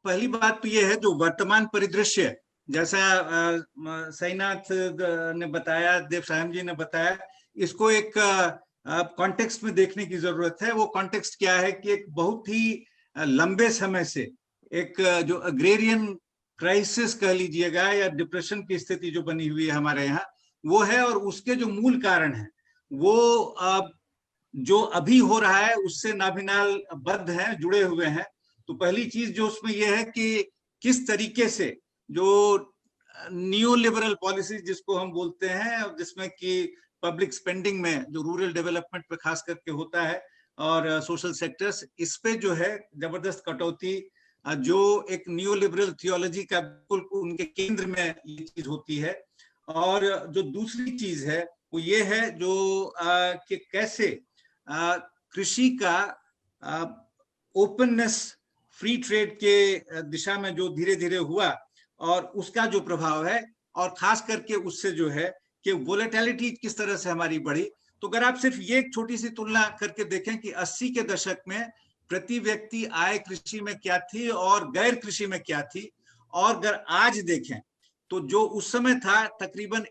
पहली बात तो ये है जो वर्तमान परिदृश्य, जैसा साईनाथ ने बताया, देव सायम जी ने बताया, इसको एक कॉन्टेक्स्ट में देखने की जरूरत है। वो कॉन्टेक्स्ट क्या है कि एक बहुत ही लंबे समय से एक जो अग्रेरियन क्राइसिस कह लीजिएगा या डिप्रेशन की स्थिति जो बनी हुई है हमारे यहाँ, वो है। और उसके जो मूल कारण है वो जो अभी हो रहा है उससे नाभिनाल बद्ध है, जुड़े हुए हैं। तो पहली चीज जो उसमें यह है कि किस तरीके से जो नियो लिबरल पॉलिसी जिसको हम बोलते हैं, जिसमें कि पब्लिक स्पेंडिंग में जो रूरल डेवलपमेंट पे खास करके होता है और सोशल सेक्टर्स, इस पे जो है जबरदस्त कटौती, जो एक नियो लिबरल थियोलॉजी का बिल्कुल उनके केंद्र में ये चीज होती है। और जो दूसरी चीज है वो ये है जो कि कैसे कृषि का ओपननेस, फ्री ट्रेड के दिशा में जो धीरे धीरे हुआ और उसका जो प्रभाव है, और खास करके उससे जो है कि वोलेटिलिटी किस तरह से हमारी बढ़ी। तो अगर आप सिर्फ ये एक छोटी सी तुलना करके देखें कि 80 के दशक में प्रति व्यक्ति आय कृषि में क्या थी और गैर कृषि में क्या थी, और अगर आज देखें तो जो उस समय था तकरीबन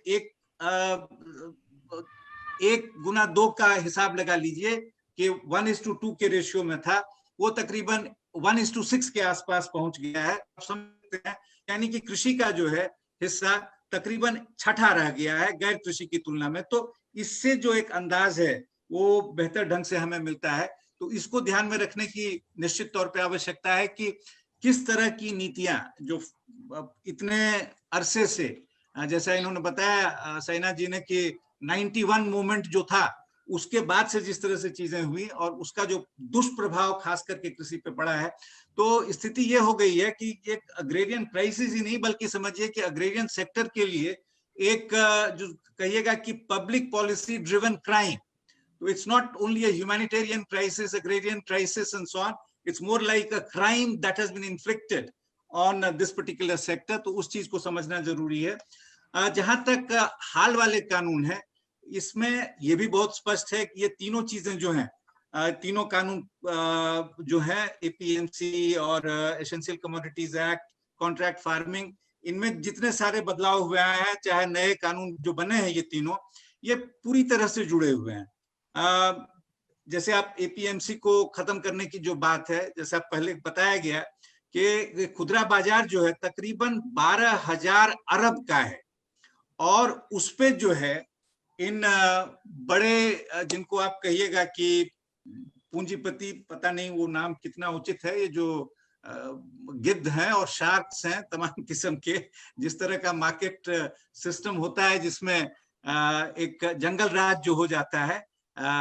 1:2 का हिसाब लगा लीजिए कि 1:2 के रेशियो में था, वो तकरीबन 1:6 के आसपास पहुंच गया है। आप समझते हैं, यानी कि कृषि का जो है हिस्सा तकरीबन छठा रह गया है गैर कृषि की तुलना में। तो इससे जो एक अंदाज है वो बेहतर ढंग से हमें मिलता है। तो इसको ध्यान में रखने की निश्चित तौर पे आवश्यकता है कि किस तरह की नीतियां जो इतने अरसे से, जैसा इन्होंने बताया सैना जी ने कि 91 मूवमेंट जो था उसके बाद से जिस तरह से चीजें हुई और उसका जो दुष्प्रभाव खास करके कृषि पे पड़ा है, तो स्थिति ये हो गई है कि एक अग्रेरियन क्राइसिस ही नहीं बल्कि समझिए कि अग्रेरियन सेक्टर के लिए एक जो कहिएगा कि पब्लिक पॉलिसी ड्रिवन क्राइम। तो it's not only a humanitarian crisis, agrarian crisis and so on, it's more like a crime that has been inflicted on this particular sector. तो उस चीज को समझना जरूरी है। जहां तक हाल वाले कानून है, इसमें यह भी बहुत स्पष्ट है कि ये तीनों चीजें जो हैं, तीनों कानून जो है एपीएमसी और essential commodities act, contract farming, इनमें जितने सारे बदलाव हुए हैं, चाहे नए कानून जो बने हैं, ये तीनों ये पूरी तरह से जुड़े हुए हैं। जैसे आप एपीएमसी को खत्म करने की जो बात है, जैसे आप पहले बताया गया कि खुदरा बाजार जो है तकरीबन 12,000 अरब का है, और उस पे जो है इन बड़े जिनको आप कहिएगा कि पूंजीपति, पता नहीं वो नाम कितना उचित है, ये जो गिद्ध हैं और शार्क्स हैं तमाम किस्म के, जिस तरह का मार्केट सिस्टम होता है जिसमें एक जंगल राज जो हो जाता है,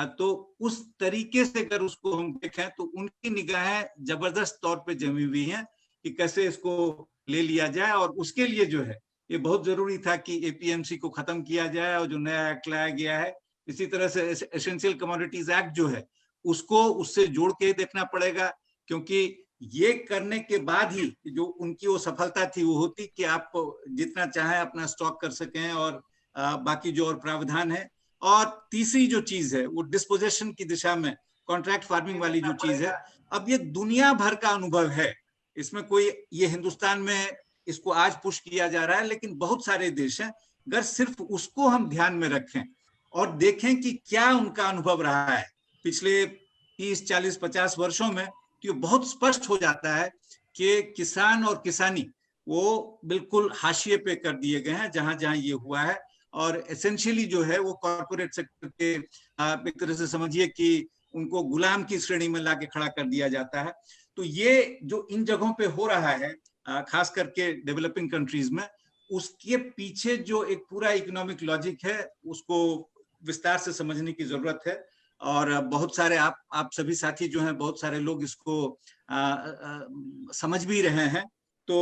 तो उस तरीके से अगर उसको हम देखें तो उनकी निगाहें जबरदस्त तौर पे जमी हुई हैं कि कैसे इसको ले लिया जाए। और उसके लिए जो है ये बहुत जरूरी था कि एपीएमसी को खत्म किया जाए और जो नया एक्ट लाया गया है, इसी तरह से एसेंशियल कमोडिटीज एक्ट जो है उसको उससे जोड़ के देखना पड़ेगा, क्योंकि ये करने के बाद ही जो उनकी वो सफलता थी वो होती कि आप जितना चाहे अपना स्टॉक कर सकें और बाकी जो और प्रावधान है। और तीसरी जो चीज है वो डिस्पोजेशन की दिशा में कॉन्ट्रैक्ट फार्मिंग वाली जो चीज है, अब ये दुनिया भर का अनुभव है, इसमें कोई ये हिंदुस्तान में इसको आज पुश किया जा रहा है, लेकिन बहुत सारे देश हैं। अगर सिर्फ उसको हम ध्यान में रखें और देखें कि क्या उनका अनुभव रहा है पिछले 30, 40, 50 वर्षों में, तो बहुत स्पष्ट हो जाता है कि किसान और किसानी वो बिल्कुल हाशिए पे कर दिए गए हैं जहां जहां ये हुआ है। और एसेंशियली जो है वो कॉर्पोरेट सेक्टर के एक तरह से समझिए कि उनको गुलाम की श्रेणी में लाके खड़ा कर दिया जाता है। तो ये जो इन जगहों पे हो रहा है खास करके डेवलपिंग कंट्रीज में, उसके पीछे जो एक पूरा इकोनॉमिक लॉजिक है उसको विस्तार से समझने की जरूरत है। और बहुत सारे आप सभी साथी जो हैं, बहुत सारे लोग इसको समझ भी रहे हैं। तो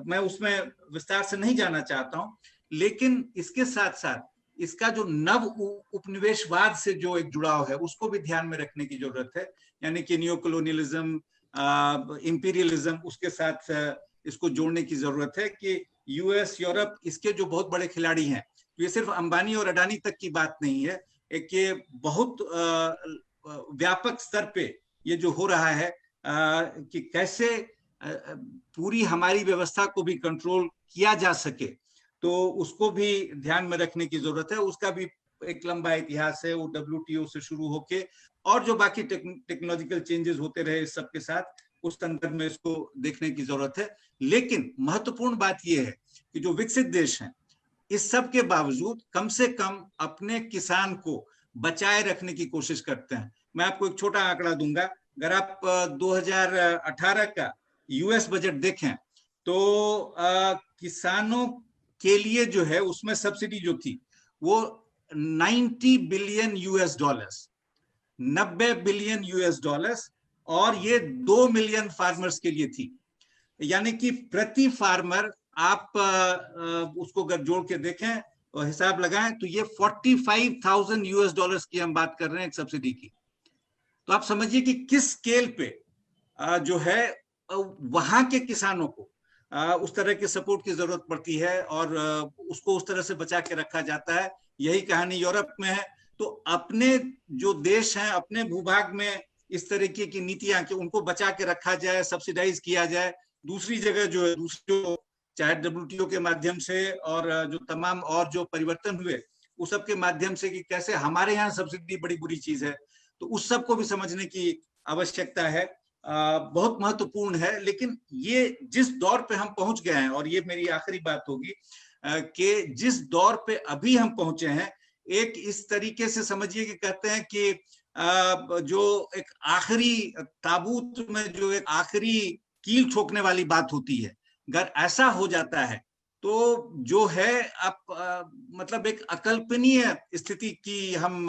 मैं उसमें विस्तार से नहीं जाना चाहता हूं, लेकिन इसके साथ साथ इसका जो नव उपनिवेशवाद से जो एक जुड़ाव है उसको भी ध्यान में रखने की जरूरत है। यानी कि नियो कॉलोनियलिज्म, इंपीरियलिज्म, उसके साथ इसको जोड़ने की जरूरत है कि यूएस, यूरोप, इसके जो बहुत बड़े खिलाड़ी हैं, तो ये सिर्फ अंबानी और अडानी तक की बात नहीं है, एक ये बहुत व्यापक स्तर पे ये जो हो रहा है कि कैसे पूरी हमारी व्यवस्था को भी कंट्रोल किया जा सके, तो उसको भी ध्यान में रखने की जरूरत है। उसका भी एक लंबा इतिहास है, वो WTO से शुरू होके और जो बाकी टेक्नोलॉजिकल चेंजेस होते रहे इस सब के साथ, उस संदर्भ में इसको देखने की जरूरत है। लेकिन महत्वपूर्ण बात यह है कि जो विकसित देश हैं, इस सब के बावजूद कम से कम अपने किसान को बचाए रखने की कोशिश करते हैं। मैं आपको एक छोटा आंकड़ा दूंगा। अगर आप 2018 का US बजट देखें तो किसानों के लिए जो है उसमें सब्सिडी जो थी वो 90 billion US dollars, 90 billion US dollars, और ये 2 मिलियन फार्मर्स के लिए थी। यानी कि प्रति फार्मर आप उसको अगर जोड़ के देखें और हिसाब लगाएं तो ये 45,000 US डॉलर्स की हम बात कर रहे हैं एक सब्सिडी की। तो आप समझिए कि किस स्केल पे जो है वहां के किसानों को उस तरह के सपोर्ट की जरूरत पड़ती है और उसको उस तरह से बचा के रखा जाता है। यही कहानी यूरोप में है। तो अपने जो देश हैं, अपने भूभाग में इस तरीके की नीतियां कि उनको बचा के रखा जाए, सब्सिडाइज किया जाए। दूसरी जगह जो है, दूसरी चाहे WTO के माध्यम से और जो तमाम और जो परिवर्तन हुए उस सब के माध्यम से कि कैसे हमारे यहाँ सब्सिडी बड़ी बुरी चीज है, तो उस सब को भी समझने की आवश्यकता है। बहुत महत्वपूर्ण है। लेकिन ये जिस दौर पे हम पहुंच गए हैं, और ये मेरी आखिरी बात होगी, कि जिस दौर पे अभी हम पहुंचे हैं, एक इस तरीके से समझिए कि कहते हैं कि जो एक आखिरी ताबूत में जो एक आखिरी कील ठोकने वाली बात होती है, अगर ऐसा हो जाता है तो जो है आप मतलब एक अकल्पनीय स्थिति की हम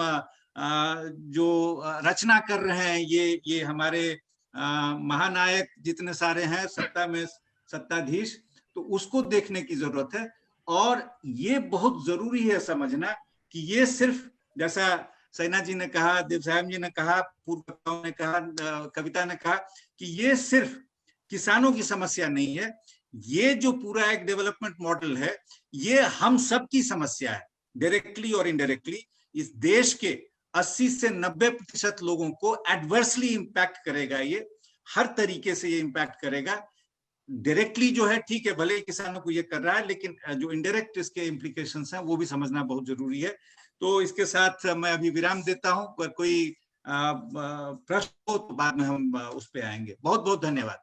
जो रचना कर रहे हैं, ये हमारे महानायक जितने सारे हैं सत्ता में, सत्ताधीश, तो उसको देखने की जरूरत है। और ये बहुत जरूरी है समझना कि ये सिर्फ, जैसा सैना जी ने कहा, देवसायम जी ने कहा, पूर्व वक्ताओं ने कहा, कविता ने कहा, कि ये सिर्फ किसानों की समस्या नहीं है। ये जो पूरा एक डेवलपमेंट मॉडल है, ये हम सब की समस्या है, डायरेक्टली और इनडायरेक्टली। इस देश के 80 से 90% लोगों को एडवर्सली इंपैक्ट करेगा। ये हर तरीके से ये इंपैक्ट करेगा। डायरेक्टली जो है ठीक है, भले ही किसानों को ये कर रहा है, लेकिन जो इनडायरेक्ट इसके इम्प्लीकेशंस हैं वो भी समझना बहुत जरूरी है। तो इसके साथ मैं अभी विराम देता हूं। अगर कोई प्रश्न हो तो बाद में हम उस पर आएंगे। बहुत बहुत धन्यवाद।